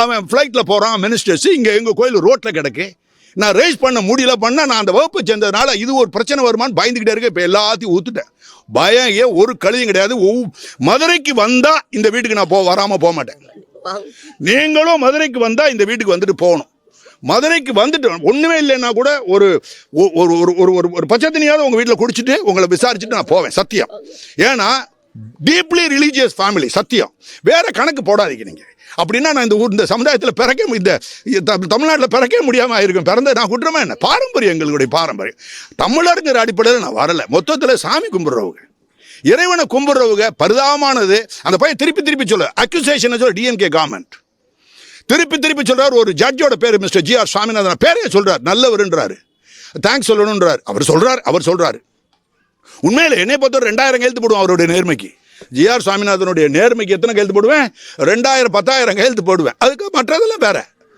அவன் ஃப்ளைட்டில் போகிறான் மினிஸ்டர்ஸ், இங்கே எங்கள் கோயில் ரோட்டில் கிடக்கு. நான் ரைஸ் பண்ண முடியல, நான் அந்த வகுப்பு சேர்ந்ததுனால இது ஒரு பிரச்சனை வருமானு பயந்துக்கிட்டே இருக்கேன். இப்போ எல்லாத்தையும் ஊற்றுட்டேன். பயம் ஒரு கழுதியும் கிடையாது. மதுரைக்கு வந்தால் இந்த வீட்டுக்கு நான் வராமல் போக மாட்டேன். நீங்களும் மதுரைக்கு வந்தால் இந்த வீட்டுக்கு வந்துட்டு போகணும். மதுரைக்கு வந்துட்டு ஒன்றுமே இல்லைன்னா கூட ஒரு ஒரு ஒரு ஒரு பச்சை தண்ணியாவது உங்கள் வீட்டில் குடிச்சிட்டு உங்களை விசாரிச்சுட்டு நான் போவேன், சத்தியம். ஏன்னா டீப்லி ரிலீஜியஸ் ஃபேமிலி, சத்தியம். வேற கணக்கு போடாதீங்க நீங்கள். அப்படின்னா நான் இந்த சமுதாயத்தில் தமிழ்நாட்டில் பிறக்கவே முடியாமல் ஆயிருக்கும். பிறந்த நான் குற்றமா என்ன? பாரம்பரியம், எங்களுடைய பாரம்பரியம். தமிழருங்கிற அடிப்படையில் நான் வரலை. மொத்தத்தில் சாமி கும்பிட்றவங்க, இறைவனை கும்பிட்றவங்க பரிதாபமானது. அந்த பையன் திருப்பி சொல்ல அக்யூசேஷன் சொல்ல டிஎம்கே கவர்மெண்ட் திருப்பி சொல்றாரு. ஒரு ஜட்ஜோட பேர் மிஸ்டர் ஜி.ஆர். சாமிநாதன் பேரே சொல்றாரு, நல்லவருன்றாரு, தேங்க்ஸ் சொல்லணுன்றாரு. அவர் சொல்றாரு உண்மையில என்னை பொறுத்த 2000 கையெழுத்து போடுவோம் அவருடைய நேர்மைக்கு. ஜி.ஆர். சாமிநாதனுடைய நேர்மைக்கு எத்தனை கையெழுத்து போடுவேன்? 2000 10,000 கையெழுத்து போடுவேன். அதுக்கு மற்றதெல்லாம் வேற.